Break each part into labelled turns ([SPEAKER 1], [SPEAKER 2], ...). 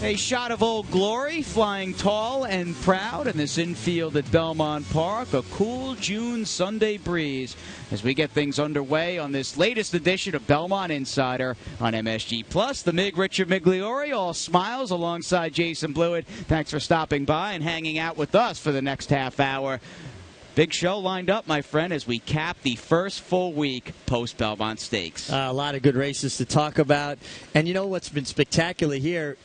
[SPEAKER 1] A shot of Old Glory flying tall and proud in this infield at Belmont Park. A cool June Sunday breeze as we get things underway on this latest edition of Belmont Insider on MSG Plus. The Mig Richard Migliore, all smiles alongside Jason Blewett. Thanks for stopping by and hanging out with us for the next half hour. Big show lined up, my friend, as we cap the first full week post-Belmont Stakes.
[SPEAKER 2] A lot of good races to talk about. And you know what's been spectacular here,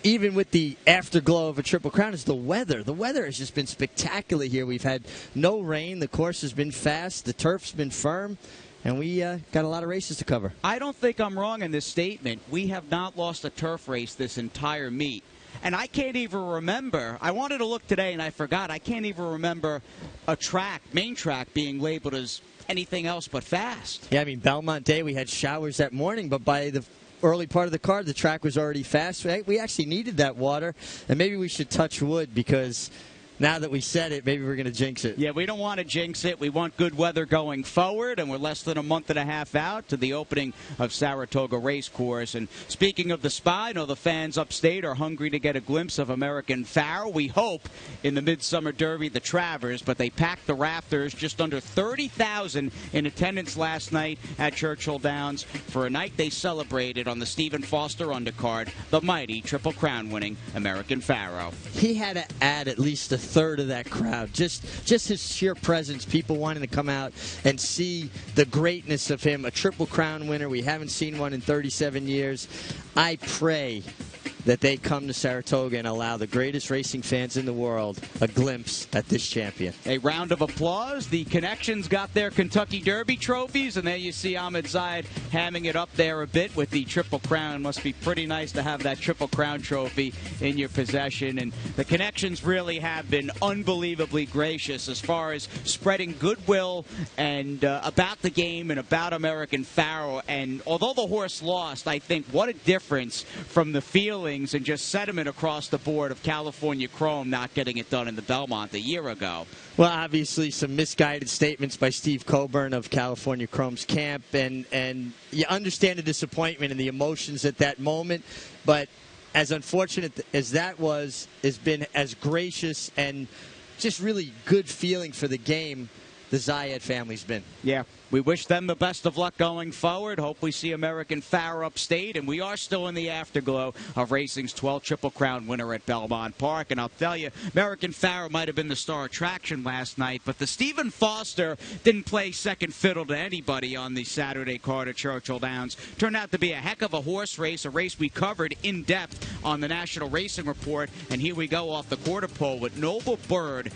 [SPEAKER 2] even with the afterglow of a Triple Crown, is the weather. The weather has just been spectacular here. We've had no rain. The course has been fast. The turf's been firm. And we got a lot of races to cover.
[SPEAKER 1] I don't think I'm wrong in this statement. We have not lost a turf race this entire meet. And I can't even remember. I wanted to look today, and I forgot. I can't even remember a track, main track, being labeled as anything else but fast.
[SPEAKER 2] Yeah, I mean, Belmont Day, we had showers that morning, but by the early part of the card, the track was already fast. We actually needed that water, and maybe we should touch wood because now that we said it, maybe we're going to jinx it.
[SPEAKER 1] Yeah, we don't want to jinx it. We want good weather going forward, and we're less than a month and a half out to the opening of Saratoga Racecourse. And speaking of the spot, I know the fans upstate are hungry to get a glimpse of American Pharoah. We hope in the Midsummer Derby, the Travers, but they packed the rafters. Just under 30,000 in attendance last night at Churchill Downs for a night they celebrated on the Stephen Foster undercard, the mighty Triple Crown winning American Pharoah.
[SPEAKER 2] He had to add at least a third of that crowd. Just his sheer presence, people wanting to come out and see the greatness of him, a Triple Crown winner. We haven't seen one in 37 years. I pray that they come to Saratoga and allow the greatest racing fans in the world a glimpse at this champion.
[SPEAKER 1] A round of applause. The Connections got their Kentucky Derby trophies, and there you see Ahmed Zayed hamming it up there a bit with the Triple Crown. Must be pretty nice to have that Triple Crown trophy in your possession. And the Connections really have been unbelievably gracious as far as spreading goodwill and about the game and about American Pharoah. And although the horse lost, I think what a difference from the feeling and just sentiment across the board of California Chrome not getting it done in the Belmont a year ago.
[SPEAKER 2] Well, obviously some misguided statements by Steve Coburn of California Chrome's camp, and you understand the disappointment and the emotions at that moment, but as unfortunate as that was, has been as gracious and just really good feeling for the game the Zayed family's been.
[SPEAKER 1] Yeah. We wish them the best of luck going forward. Hope we see American Pharoah upstate, and we are still in the afterglow of racing's 12th Triple Crown winner at Belmont Park. And I'll tell you, American Pharoah might have been the star attraction last night, but the Stephen Foster didn't play second fiddle to anybody on the Saturday card at Churchill Downs. Turned out to be a heck of a horse race, a race we covered in depth on the National Racing Report. And here we go off the quarter pole with Noble Bird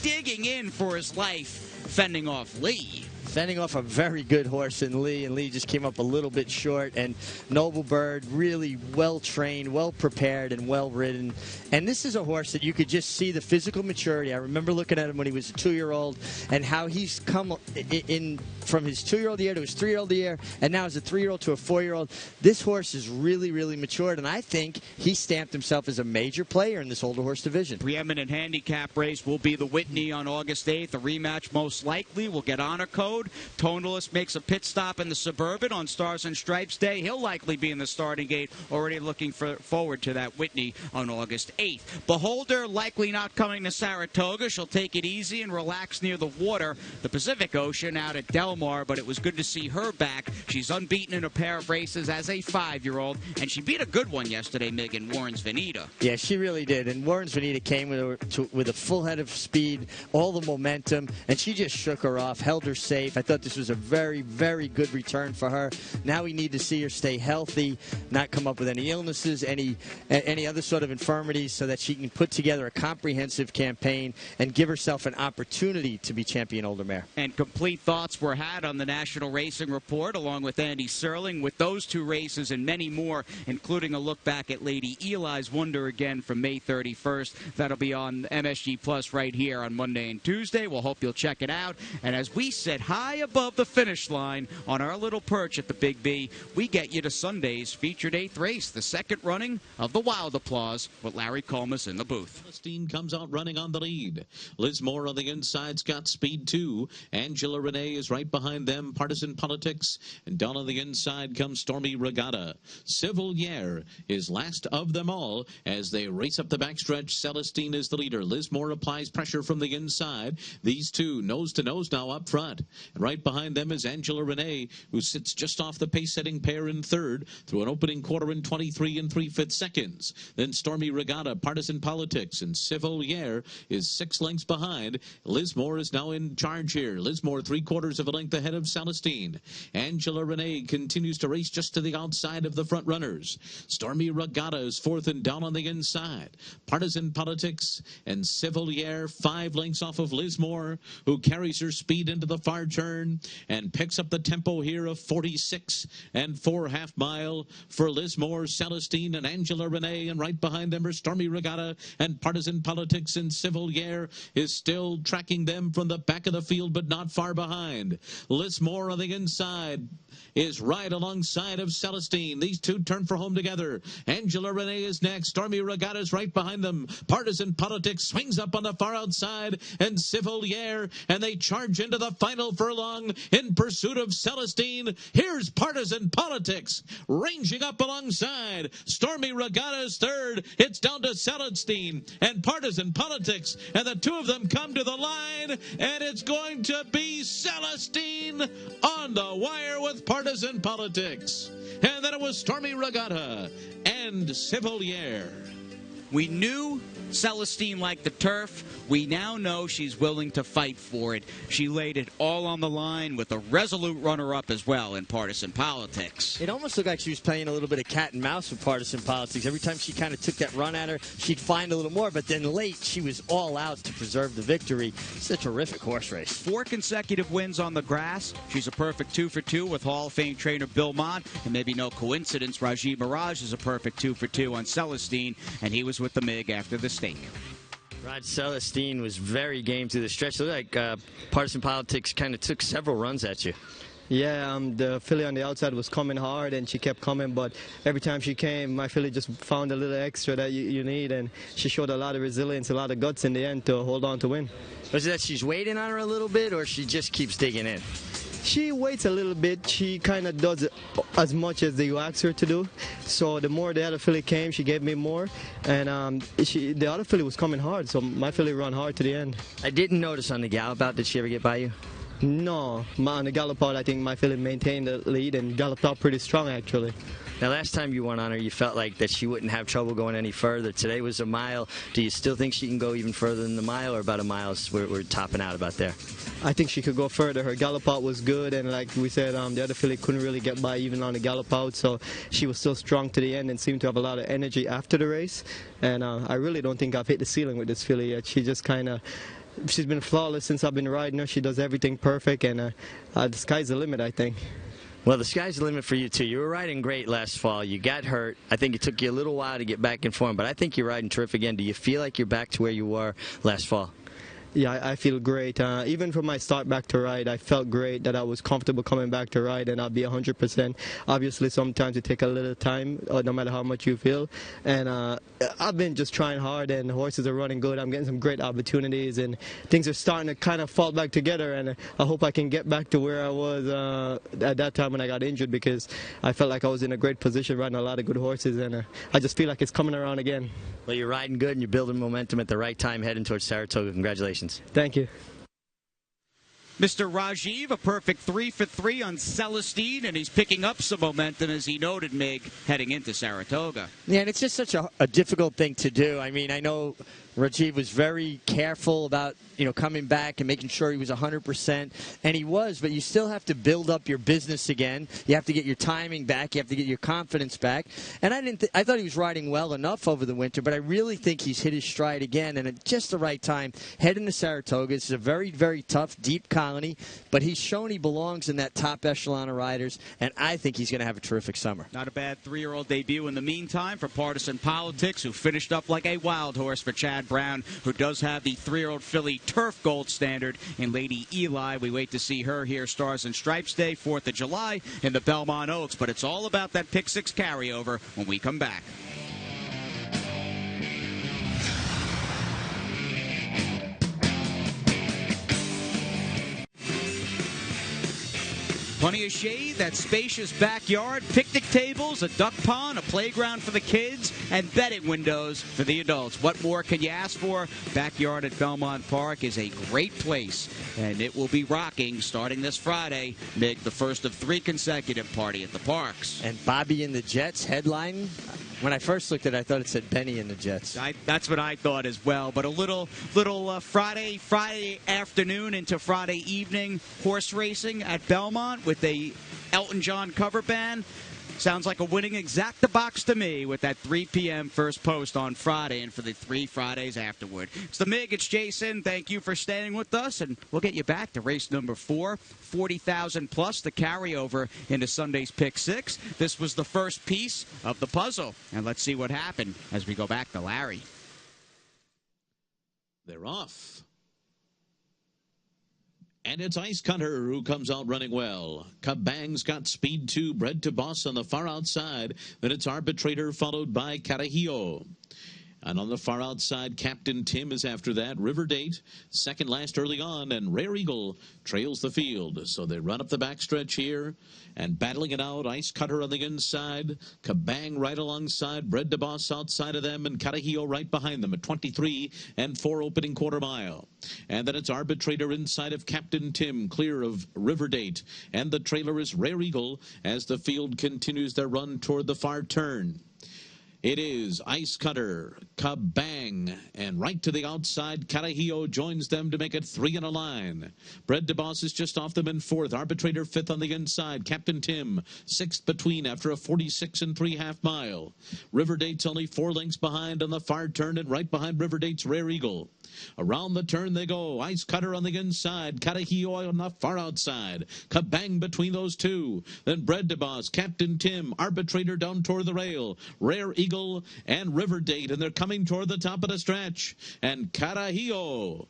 [SPEAKER 1] digging in for his life, fending off Lee.
[SPEAKER 2] Fending off a very good horse in Lee, and Lee just came up a little bit short. And Noble Bird, really well-trained, well-prepared, and well-ridden. And this is a horse that you could just see the physical maturity. I remember looking at him when he was a 2-year-old and how he's come in from his 2-year-old year to his 3-year-old year, and now as a 3-year-old to a 4-year-old. This horse is really, really matured, and I think he stamped himself as a major player in this older horse division.
[SPEAKER 1] Preeminent handicap race will be the Whitney on August 8th. A rematch most likely. We'll get honor code. Tonalist makes a pit stop in the Suburban on Stars and Stripes Day. He'll likely be in the starting gate, already looking forward to that Whitney on August 8th. Beholder likely not coming to Saratoga. She'll take it easy and relax near the water, the Pacific Ocean out at Del Mar, but it was good to see her back. She's unbeaten in a pair of races as a 5-year-old, and she beat a good one yesterday, Megan, Warren's Veneta.
[SPEAKER 2] Yeah, she really did, and Warren's Veneta came with a full head of speed, all the momentum, and she just shook her off, held her safe. I thought this was a very, very good return for her. Now we need to see her stay healthy, not come up with any illnesses, any other sort of infirmities, so that she can put together a comprehensive campaign and give herself an opportunity to be champion older mare.
[SPEAKER 1] And complete thoughts were had on the National Racing Report, along with Andy Serling, with those two races and many more, including a look back at Lady Eli's Wonder again from May 31st. That'll be on MSG Plus right here on Monday and Tuesday. We'll hope you'll check it out. And as we said hi high above the finish line on our little perch at the Big B, we get you to Sunday's featured 8th race, the second running of the Wild Applause with Larry Colmus in the booth.
[SPEAKER 3] Celestine comes out running on the lead. Liz Moore on the inside's got speed too. Angela Renee is right behind them. Partisan Politics. And down on the inside comes Stormy Regatta. Civil Year is last of them all as they race up the backstretch. Celestine is the leader. Liz Moore applies pressure from the inside. These two nose to nose now up front. And right behind them is Angela Renee, who sits just off the pace-setting pair in third through an opening quarter in 23 3/5 seconds. Then Stormy Regatta, Partisan Politics, and Civil Year is 6 lengths behind. Liz Moore is now in charge here. Liz Moore 3/4 of a length ahead of Celestine. Angela Renee continues to race just to the outside of the front runners. Stormy Regatta is fourth and down on the inside. Partisan Politics and Civil Year 5 lengths off of Liz Moore, who carries her speed into the far turn and picks up the tempo here of 46 4/2 mile for Liz Moore, Celestine, and Angela Renee. And right behind them are Stormy Regatta and Partisan Politics, and Civil Year is still tracking them from the back of the field, but not far behind. Liz Moore on the inside is right alongside of Celestine. These two turn for home together. Angela Renee is next. Stormy Regatta is right behind them. Partisan Politics swings up on the far outside, and Civil Year, and they charge into the final furlong in pursuit of Celestine. Here's Partisan Politics ranging up alongside. Stormy Regatta is third. It's down to Celestine and Partisan Politics, and the two of them come to the line, and it's going to be Celestine on the wire with Partisan Politics. And then it was Stormy Regatta and Civil Year.
[SPEAKER 1] We knew Celestine liked the turf. We now know she's willing to fight for it. She laid it all on the line with a resolute runner-up as well in Partisan Politics.
[SPEAKER 2] It almost looked like she was playing a little bit of cat and mouse with Partisan Politics. Every time she kind of took that run at her, she'd find a little more, but then late she was all out to preserve the victory. It's a terrific horse race.
[SPEAKER 1] 4 consecutive wins on the grass. She's a perfect 2 for 2 with Hall of Fame trainer Belmont, and maybe no coincidence, Rajiv Mirage is a perfect 2 for 2 on Celestine, and he was with the MIG after the stake.
[SPEAKER 2] Rod Celestine was very game through the stretch. It looked like Partisan Politics kind of took several runs at you.
[SPEAKER 4] Yeah, the filly on the outside was coming hard, and she kept coming, but every time she came, my filly just found a little extra that you need, and she showed a lot of resilience, a lot of guts in the end to hold on to win.
[SPEAKER 2] Was it that she's waiting on her a little bit, or she just keeps digging in?
[SPEAKER 4] She waits a little bit. She kind of does as much as you ask her to do. So the more the other filly came, she gave me more. And the other filly was coming hard, so my filly ran hard to the end.
[SPEAKER 2] I didn't notice on the gallop out. Did she ever get by you?
[SPEAKER 4] No. On the gallop out, I think my filly maintained the lead and galloped out pretty strong, actually.
[SPEAKER 2] Now, last time you won on her, you felt like that she wouldn't have trouble going any further. Today was a mile. Do you still think she can go even further than the mile, or about a mile we're topping out about there?
[SPEAKER 4] I think she could go further. Her gallop out was good, and like we said, the other filly couldn't really get by even on the gallop out, so she was still strong to the end and seemed to have a lot of energy after the race. And I really don't think I've hit the ceiling with this filly yet. She just kind of... She's been flawless since I've been riding her. She does everything perfect, and the sky's the limit, I think.
[SPEAKER 2] Well, the sky's the limit for you, too. You were riding great last fall. You got hurt. I think it took you a little while to get back in form, but I think you're riding terrific again. Do you feel like you're back to where you were last fall?
[SPEAKER 4] Yeah, I feel great. Even from my start back to ride, I felt great that I was comfortable coming back to ride, and I'll be 100%. Obviously, sometimes it takes a little time, no matter how much you feel. And I've been just trying hard, and the horses are running good. I'm getting some great opportunities, and things are starting to kind of fall back together. And I hope I can get back to where I was at that time when I got injured, because I felt like I was in a great position riding a lot of good horses, and I just feel like it's coming around again.
[SPEAKER 2] Well, you're riding good, and you're building momentum at the right time heading towards Saratoga. Congratulations.
[SPEAKER 4] Thank you.
[SPEAKER 1] Mr. Rajiv, a perfect 3 for 3 on Celestine, and he's picking up some momentum, as he noted, Mig, heading into Saratoga.
[SPEAKER 2] Yeah, and it's just such a difficult thing to do. I mean, I know Rajiv was very careful about, coming back and making sure he was 100%, and he was, but you still have to build up your business again. You have to get your timing back. You have to get your confidence back. And I thought he was riding well enough over the winter, but I really think he's hit his stride again, and at just the right time, heading to Saratoga. It's a very, very tough, deep Colony, but he's shown he belongs in that top echelon of riders, and I think he's going to have a terrific summer.
[SPEAKER 1] Not a bad 3-year-old debut in the meantime for Partisan Politics, who finished up like a wild horse for Chad Brown, who does have the 3-year-old filly Turf Gold Standard in Lady Eli. We wait to see her here, Stars and Stripes Day, 4th of July in the Belmont Oaks, but it's all about that Pick 6 carryover when we come back. Plenty of shade, that spacious backyard, picnic tables, a duck pond, a playground for the kids, and bedding windows for the adults. What more can you ask for? Backyard at Belmont Park is a great place, and it will be rocking starting this Friday. Make the first of 3 consecutive Party at the Parks.
[SPEAKER 2] And Bobby and the Jets headline. When I first looked at it, I thought it said Benny and the Jets.
[SPEAKER 1] That's what I thought as well. But a little Friday afternoon into Friday evening horse racing at Belmont with a Elton John cover band. Sounds like a winning exacta-box to me with that 3 p.m. first post on Friday and for the 3 Fridays afterward. It's the MIG. It's Jason. Thank you for staying with us, and we'll get you back to race number 4, 40,000 plus the carryover into Sunday's Pick 6. This was the first piece of the puzzle, and let's see what happened as we go back to Larry.
[SPEAKER 3] They're off. And it's Ice Cutter who comes out running well. Kabang's got speed 2, bred to boss on the far outside. Then it's Arbitrator, followed by Carajillo. And on the far outside, Captain Tim is after that. River Date, second last early on, and Rare Eagle trails the field. So they run up the backstretch here, and battling it out, Ice Cutter on the inside, Kabang right alongside, Bred to Boss outside of them, and Carajillo right behind them at 23 and 4 opening quarter mile. And then it's Arbitrator inside of Captain Tim, clear of River Date. And the trailer is Rare Eagle as the field continues their run toward the far turn. It is Ice Cutter, Kabang, and right to the outside, Carajillo joins them to make it 3 in a line. Bred to Boss is just off them in 4th. Arbitrator 5th on the inside. Captain Tim 6th between after a 46 3/2 mile. River Date's only 4 lengths behind on the far turn, and right behind River Date's Rare Eagle. Around the turn they go. Ice Cutter on the inside. Carajillo on the far outside. Kabang between those two. Then Bred to Boss, Captain Tim, Arbitrator down toward the rail. Rare Eagle and River Date, and they're coming toward the top of the stretch. And Carajillo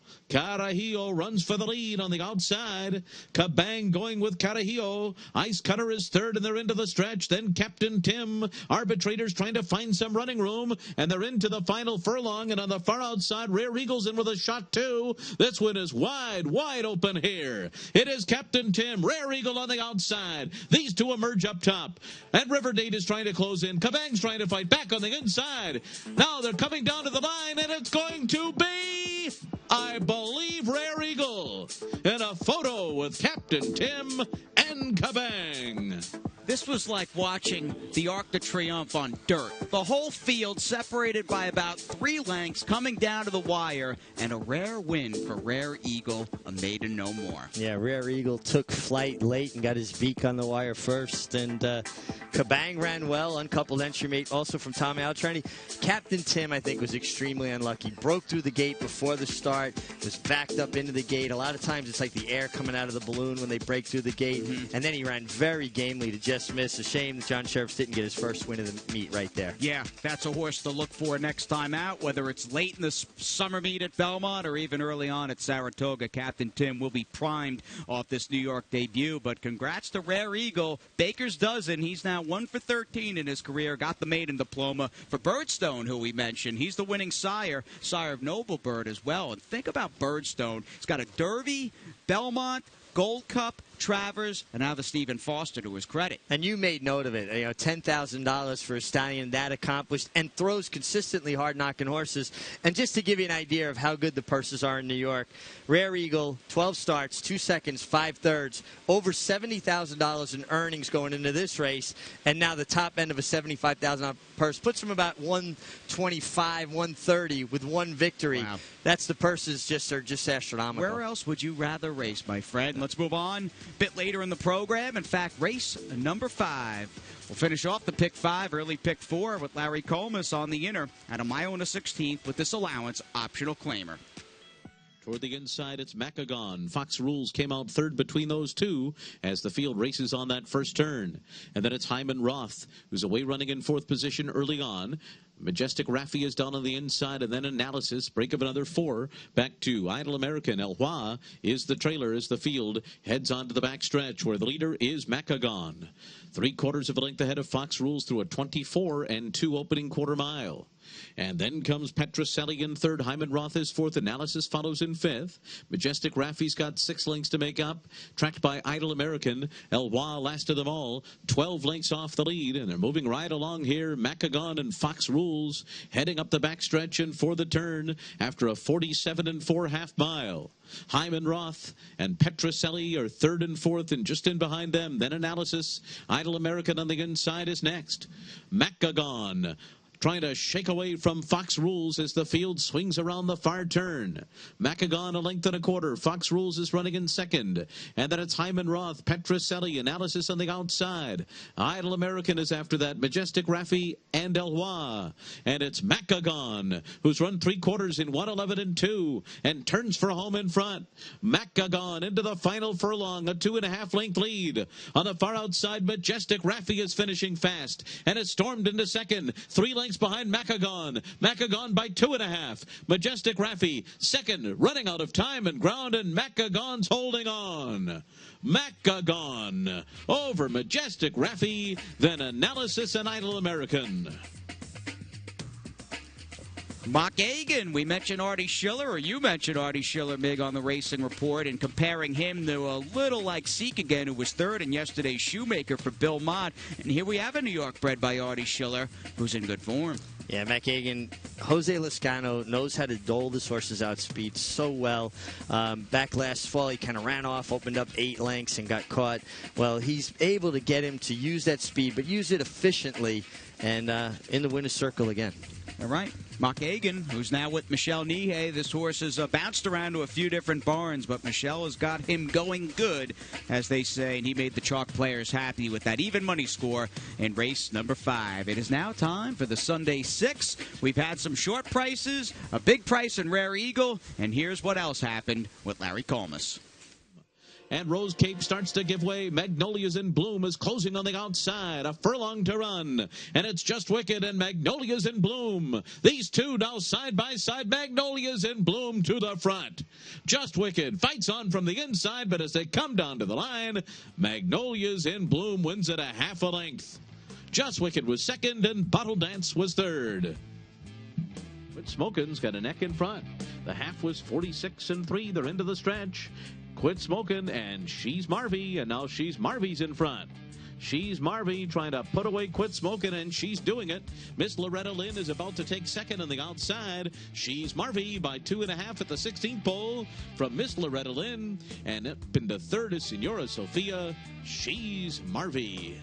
[SPEAKER 3] runs for the lead on the outside. Kabang going with Carajillo. Ice Cutter is 3rd, and they're into the stretch. Then Captain Tim. Arbitrators trying to find some running room, and they're into the final furlong. And on the far outside, Rare Eagle's in with a shot too. This one is wide open here. It is Captain Tim, Rare Eagle on the outside. These two emerge up top, and River Date is trying to close in. Kabang's trying to fight back on the inside. Now they're coming down to the line, and it's going to be, I believe, Rare Eagle in a photo with Captain Tim and Kabang.
[SPEAKER 1] This was like watching the Arc de Triomphe on dirt. The whole field separated by about 3 lengths, coming down to the wire, and a rare win for Rare Eagle, a maiden no more.
[SPEAKER 2] Yeah, Rare Eagle took flight late and got his beak on the wire first, and Kabang ran well, uncoupled entry mate, also from Tommy Altrani. Captain Tim, I think, was extremely unlucky. Broke through the gate before the start, was backed up into the gate. A lot of times it's like the air coming out of the balloon when they break through the gate, and then he ran very gamely to just miss. A shame that John Sheriffs didn't get his first win of the meet right there.
[SPEAKER 1] Yeah, that's a horse to look for next time out, whether it's late in the summer meet at Belmont or even early on at Saratoga. Captain Tim will be primed off this New York debut, but congrats to Rare Eagle. Baker's dozen. He's now 1 for 13 in his career. Got the maiden diploma for Birdstone, who we mentioned. He's the winning sire of Noble Bird as well. And think about Birdstone. He's got a Derby, Belmont, Gold Cup, Travers, and now the Stephen Foster to his credit.
[SPEAKER 2] And you made note of it. You know, $10,000 for a stallion that accomplished, and throws consistently hard knocking horses. And just to give you an idea of how good the purses are in New York, Rare Eagle, 12 starts, 2 seconds, 5 thirds, over $70,000 in earnings going into this race. And now the top end of a $75,000 purse puts him about 125, 130 with 1 victory.
[SPEAKER 1] Wow.
[SPEAKER 2] That's the purses are just astronomical.
[SPEAKER 1] Where else would you rather race, my friend? Let's move on. Bit later in the program. In fact, race number 5. We'll finish off the pick 5, early pick 4 with Larry Colmus on the inner at a mile and a 16th with this allowance optional claimer.
[SPEAKER 3] Toward the inside, it's Macagon. Fox Rules came out third between those two as the field races on that first turn. And then it's Hyman Roth, who's away running in fourth position early on. Majestic Raffi is down on the inside, and then Analysis, break of another 4. Back to Idle American. El Hua is the trailer as the field heads on to the backstretch, where the leader is Macagon. 3/4 of a length ahead of Fox Rules through a 24 and 2 opening quarter mile. And then comes Petroselli in third. Hyman Roth is fourth. Analysis follows in fifth. Majestic Raffi's got 6 lengths to make up, tracked by Idle American. El Hua last of them all, 12 lengths off the lead, and they're moving right along here. Macagon and Fox Rules heading up the backstretch and for the turn after a 47 and 4 half mile. Hyman Roth and Petroselli are third and fourth, and just in behind them, then Analysis. Idle American on the inside is next. Macagon trying to shake away from Fox Rules as the field swings around the far turn. Macagon a length and a quarter. Fox Rules is running in second. And then it's Hyman Roth, Petroselli, Analysis on the outside. Idle American is after that. Majestic Raffi and El Hua. And it's Macagon, who's run 3/4 in 1:11 and 2 and turns for home in front. Macagon into the final furlong, a 2.5 length lead. On the far outside, Majestic Raffi is finishing fast and has stormed into second. 3 lengths behind Macagon. Macagon by 2.5. Majestic Raffi second, running out of time and ground, and Macagon's holding on. Macagon over Majestic Raffi, then Analysis and Idle American.
[SPEAKER 1] Mark Agan, we mentioned Artie Schiller, or you mentioned Artie Schiller, Mig, on the Racing Report, and comparing him to a little like Seek again, who was third in yesterday's Shoemaker for Belmont. And here we have a New York bred by Artie Schiller, who's in good form.
[SPEAKER 2] Yeah, Mac Hagan, Jose Lascano knows how to dole his horses out speed so well. Back last fall, he kind of ran off, opened up 8 lengths, and got caught. Well, he's able to get him to use that speed, but use it efficiently, and in the winner's circle again.
[SPEAKER 1] All right. Mark Hagan, who's now with Michelle Nihei. This horse has bounced around to a few different barns, but Michelle has got him going good, as they say, and he made the chalk players happy with that even money score in race number 5. It is now time for the Sunday 6. We've had some short prices, a big price in Rare Eagle, and here's what else happened with Larry Colmus.
[SPEAKER 3] And Rose Cape starts to give way. Magnolia's in Bloom is closing on the outside. A furlong to run. And it's Just Wicked and Magnolia's in Bloom. These two now side by side. Magnolia's in Bloom to the front. Just Wicked fights on from the inside, but as they come down to the line, Magnolia's in Bloom wins it a half a length. Just Wicked was second and Bottle Dance was third. But Smokin's got a neck in front. The half was 46 and 3. They're into the stretch. Quit Smoking, and She's Marvy, and now She's Marvy's in front. She's Marvy trying to put away Quit Smoking, and she's doing it. Miss Loretta Lynn is about to take second on the outside. She's Marvy by 2.5 at the 16th pole from Miss Loretta Lynn, and up into third is Senora Sophia. She's Marvy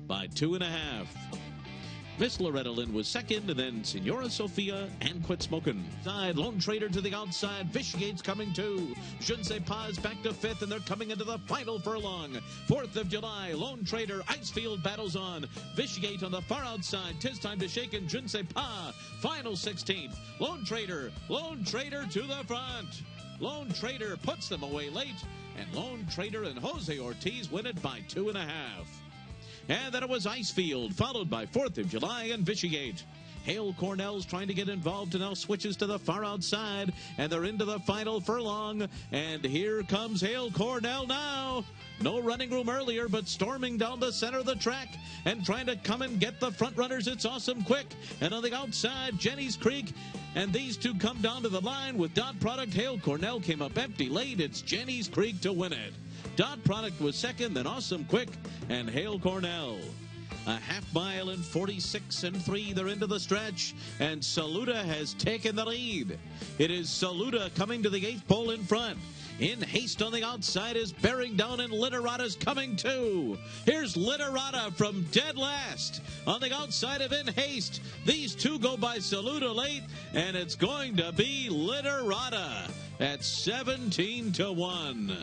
[SPEAKER 3] by 2.5. Miss Loretta Lynn was second, and then Senora Sophia and Quit Smoking. Side, Lone Trader to the outside. Vitigate's coming too. Je ne sais pas back to 5th, and they're coming into the final furlong. 4th of July, Lone Trader, Icefield battles on. Vitiate on the far outside. 'Tis time to shake, and Je ne sais pas. Final 16th. Lone Trader to the front. Lone Trader puts them away late, and Lone Trader and Jose Ortiz win it by 2.5. And then it was Icefield, followed by 4th of July and Vitiate. Hale Cornell's trying to get involved and now switches to the far outside, and they're into the final furlong. And here comes Hale Cornell now. No running room earlier, but storming down the center of the track and trying to come and get the front runners. It's Awesome Quick. And on the outside, Jenny's Creek. And these two come down to the line with Dot Product. Hale Cornell came up empty late. It's Jenny's Creek to win it. Dot Product was second, then Awesome Quick and Hale Cornell. A half mile in 46 and 3. They're into the stretch, and Saluda has taken the lead. It is Saluda coming to the 8th pole in front. In Haste on the outside is bearing down, and Literata's coming too. Here's Literata from dead last on the outside of In Haste. These two go by Saluda late, and it's going to be Literata at 17 to 1.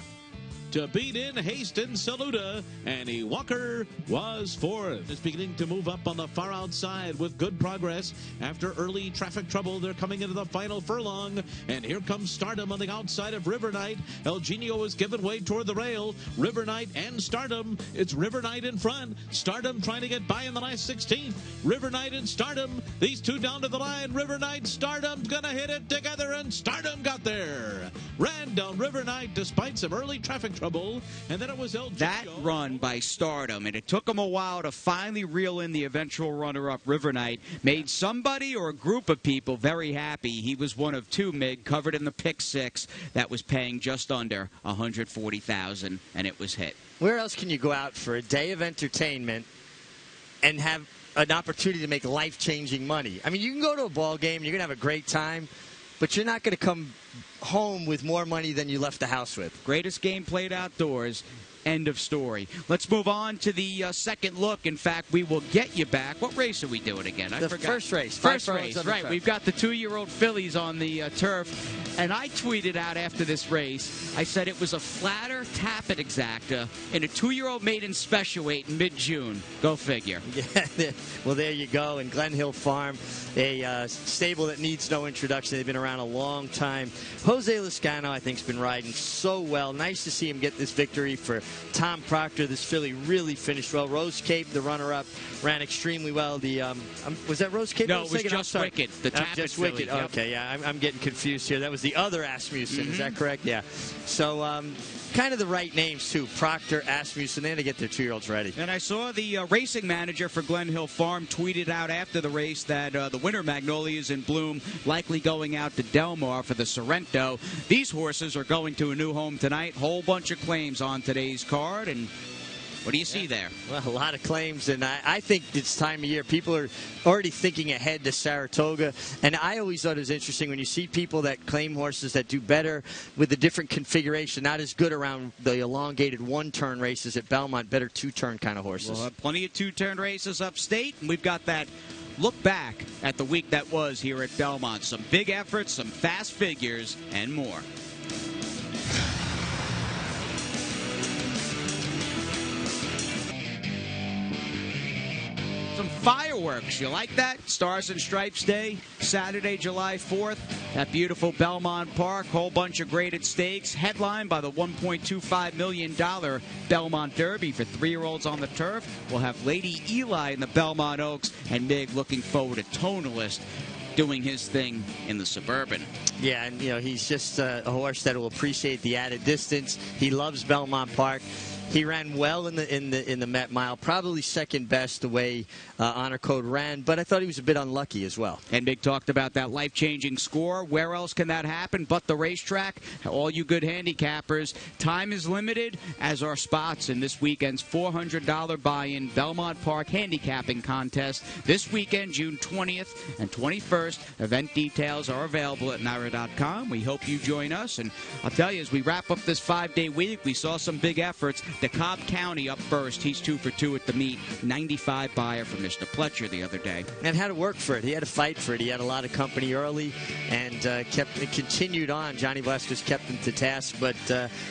[SPEAKER 3] to beat in Hastings Saluda. Annie Walker was fourth. It's beginning to move up on the far outside with good progress. After early traffic trouble, they're coming into the final furlong. And here comes Stardom on the outside of River Knight. El Genio is giving way toward the rail. River Knight and Stardom. It's River Knight in front. Stardom trying to get by in the last 16th. River Knight and Stardom. These two down to the line. River Knight, Stardom's going to hit it together, and Stardom got there. Ran down River Knight despite some early traffic trouble, and then it was El Genio.
[SPEAKER 1] That run by Stardom, and it took him a while to finally reel in the eventual runner-up, River Knight, made somebody or a group of people very happy. He was one of two, Mig, covered in the pick six that was paying just under $140,000, and it was hit.
[SPEAKER 2] Where else can you go out for a day of entertainment and have an opportunity to make life-changing money? I mean, you can go to a ball game, you're going to have a great time, but you're not going to come home with more money than you left the house with.
[SPEAKER 1] Greatest game played outdoors. End of story. Let's move on to the second look. In fact, we will get you back. What race are we doing again? I forgot.
[SPEAKER 2] First race.
[SPEAKER 1] First race, right. We've got the 2-year-old fillies on the turf. And I tweeted out after this race, I said it was a flatter tappet exacta in a 2-year-old maiden special weight in mid-June. Go figure.
[SPEAKER 2] Yeah, well, there you go. And Glen Hill Farm, a stable that needs no introduction. They've been around a long time. Jose Lezcano, I think, has been riding so well. Nice to see him get this victory for Tom Proctor. This filly really finished well. Rose Cape, the runner-up, ran extremely well. The was that Rose Cape?
[SPEAKER 1] No, it was Just Wicked. The tappet
[SPEAKER 2] Just
[SPEAKER 1] filly.
[SPEAKER 2] Wicked.
[SPEAKER 1] Yep.
[SPEAKER 2] Okay, yeah, I'm getting confused here. That was the other Asmussen. Is that correct? Yeah. So kind of the right names, too. Proctor, Asmussen. They're going to get their 2-year-olds ready.
[SPEAKER 1] And I saw the racing manager for Glen Hill Farm tweeted out after the race that the winter Magnolias in bloom, likely going out to Del Mar for the Sorrento. These horses are going to a new home tonight. Whole bunch of claims on today's card. And what do you see there?
[SPEAKER 2] Well, a lot of claims, and I think this time of year, people are already thinking ahead to Saratoga. And I always thought it was interesting when you see people that claim horses that do better with a different configuration, not as good around the elongated one-turn races at Belmont, better two-turn kind of horses.
[SPEAKER 1] We'll have plenty of two-turn races upstate, and we've got that look back at the week that was here at Belmont. Some big efforts, some fast figures, and more. Some fireworks. You like that? Stars and Stripes Day, Saturday, July 4th at beautiful Belmont Park. Whole bunch of graded stakes. Headlined by the $1.25 million Belmont Derby for 3-year-olds on the turf. We'll have Lady Eli in the Belmont Oaks, and Mig looking forward to Tonalist doing his thing in the Suburban.
[SPEAKER 2] Yeah, and he's just a horse that will appreciate the added distance. He loves Belmont Park. He ran well in the Met Mile, probably second best the way Honor Code ran, but I thought he was a bit unlucky as well.
[SPEAKER 1] And Big talked about that life-changing score. Where else can that happen but the racetrack? All you good handicappers, time is limited, as are spots in this weekend's $400 buy-in Belmont Park handicapping contest. This weekend, June 20th and 21st. Event details are available at NYRA.com. We hope you join us. And I'll tell you, as we wrap up this 5-day week, we saw some big efforts. DeKalb County up first. He's 2 for 2 at the meet. 95 buyer from Mr. Pletcher the other day.
[SPEAKER 2] And had to work for it. He had to fight for it. He had a lot of company early and continued on. Johnny Vasquez kept him to task, but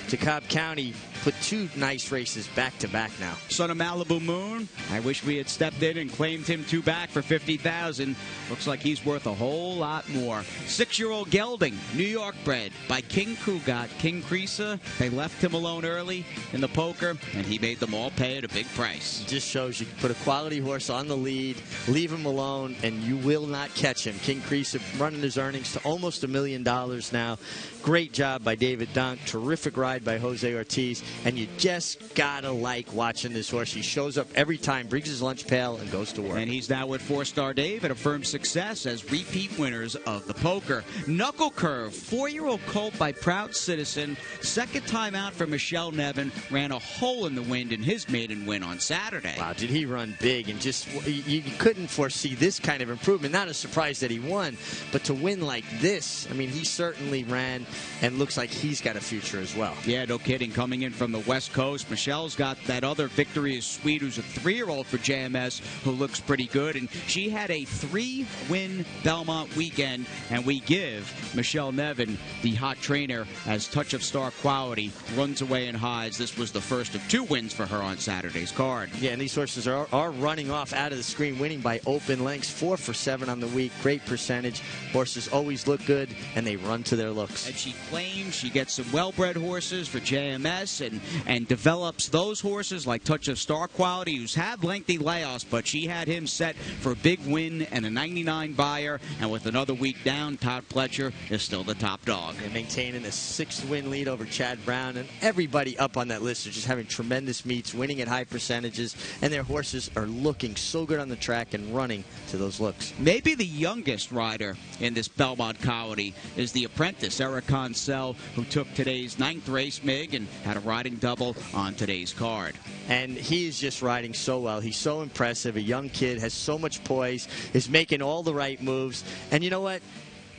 [SPEAKER 2] DeKalb County put 2 nice races back-to-back now.
[SPEAKER 1] Son of Malibu Moon, I wish we had stepped in and claimed him 2 back for $50,000. Looks like he's worth a whole lot more. 6-year-old Gelding, New York bred by King Kugat, King Creasa. They left him alone early in the poker, and he made them all pay at a big price.
[SPEAKER 2] It just shows you can put a quality horse on the lead, leave him alone, and you will not catch him. King Creasa running his earnings to almost $1 million now. Great job by David Dunk. Terrific ride by Jose Ortiz. And you just gotta like watching this horse. He shows up every time, brings his lunch pail, and goes to work.
[SPEAKER 1] And he's now with 4-Star Dave and affirmed success as repeat winners of the poker. Knuckle Curve, 4-year-old colt by Proud Citizen. Second time out for Michelle Nevin. Ran a hole in the wind in his maiden win on Saturday.
[SPEAKER 2] Wow, did he run big, and just you couldn't foresee this kind of improvement. Not a surprise that he won, but to win like this, I mean, he certainly ran and looks like he's got a future as well.
[SPEAKER 1] Yeah, no kidding. Coming in from the West Coast, Michelle's got that other Victoria's Sweet, who's a 3-year-old for JMS, who looks pretty good, and she had a 3-win Belmont weekend, and we give Michelle Nevin, the hot trainer, as touch of star quality, runs away in highs. This was the first of 2 wins for her on Saturday's card.
[SPEAKER 2] Yeah, and these horses are running off out of the screen, winning by open lengths, 4 for 7 on the week. Great percentage. Horses always look good, and they run to their looks.
[SPEAKER 1] And she claims she gets some well-bred horses for JMS and develops those horses like Touch of Star Quality, who's had lengthy layoffs, but she had him set for a big win and a 99 buyer. And with another week down, Todd Pletcher is still the top dog.
[SPEAKER 2] And maintaining a 6th-win lead over Chad Brown, and everybody up on that list are just having tremendous meets, winning at high percentages, and their horses are looking so good on the track and running to those looks.
[SPEAKER 1] Maybe the youngest rider in this Belmont colony is the apprentice, Eric Consell, who took today's 9th race, Mig, and had a riding double on today's card.
[SPEAKER 2] And he is just riding so well. He's so impressive. A young kid, has so much poise, is making all the right moves. And you know what?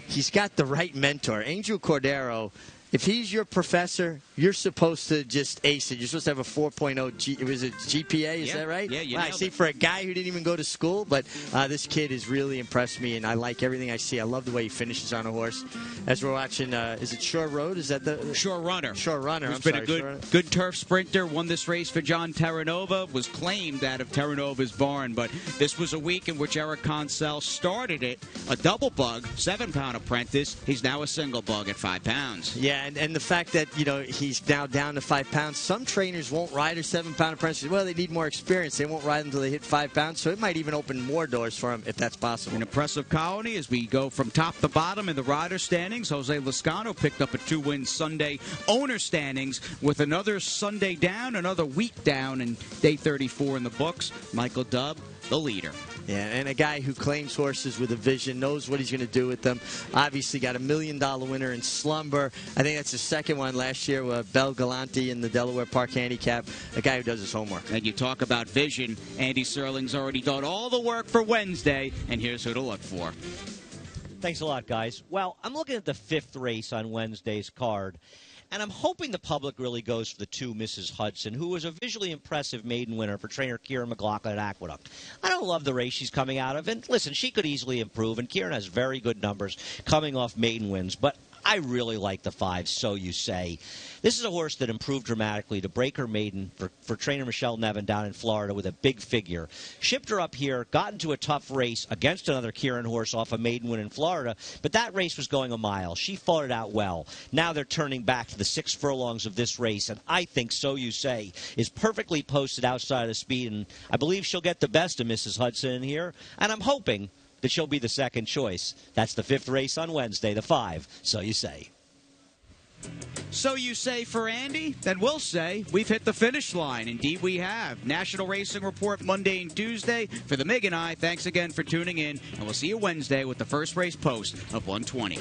[SPEAKER 2] He's got the right mentor. Angel Cordero, if he's your professor, you're supposed to just ace it. You're supposed to have a 4.0 was it GPA, is that right?
[SPEAKER 1] Yeah, you
[SPEAKER 2] I see, for a guy who didn't even go to school, but this kid has really impressed me, and I like everything I see. I love the way he finishes on a horse. As we're watching, is it Shore Road? Is that the
[SPEAKER 1] Shore Runner?
[SPEAKER 2] Shore Runner.
[SPEAKER 1] Who's been a good turf sprinter, won this race for John Terranova, was claimed out of Terranova's barn, but this was a week in which Eric Consell started it, a double bug, 7-pound apprentice. He's now a single bug at 5 pounds.
[SPEAKER 2] Yeah, and the fact that, you know, he's now down to 5 pounds. Some trainers won't ride a 7-pound apprentice. Well, they need more experience. They won't ride them until they hit 5 pounds, so it might even open more doors for him if that's possible.
[SPEAKER 1] An impressive colony as we go from top to bottom in the rider standings. Jose Lascano picked up a 2-win Sunday owner standings with another Sunday down, another week down, and day 34 in the books. Michael Dubb, the leader.
[SPEAKER 2] Yeah, and a guy who claims horses with a vision, knows what he's going to do with them. Obviously got a $1 million winner in Slumber. I think that's the second one last year with Bel Galante in the Delaware Park Handicap. A guy who does his homework.
[SPEAKER 1] And you talk about vision. Andy Serling's already done all the work for Wednesday, and here's who to look for.
[SPEAKER 5] Thanks a lot, guys. Well, I'm looking at the 5th race on Wednesday's card, and I'm hoping the public really goes for the 2 Mrs. Hudson, who was a visually impressive maiden winner for trainer Kieran McLaughlin at Aqueduct. I don't love the race she's coming out of, and listen, she could easily improve, and Kieran has very good numbers coming off maiden wins, but I really like the 5, So You Say. This is a horse that improved dramatically to break her maiden for trainer Michelle Nevin down in Florida with a big figure. Shipped her up here, got into a tough race against another Kieran horse off a maiden win in Florida, but that race was going a mile. She fought it out well. Now they're turning back to the 6 furlongs of this race, and I think So You Say is perfectly posted outside of the speed, and I believe she'll get the best of Mrs. Hudson in here, and I'm hoping that she'll be the second choice. That's the 5th race on Wednesday, the 5, So You Say.
[SPEAKER 1] So you say for Andy? Then we'll say we've hit the finish line. Indeed we have. National Racing Report Monday and Tuesday. For the Mig and I, thanks again for tuning in, and we'll see you Wednesday with the first race post of 120.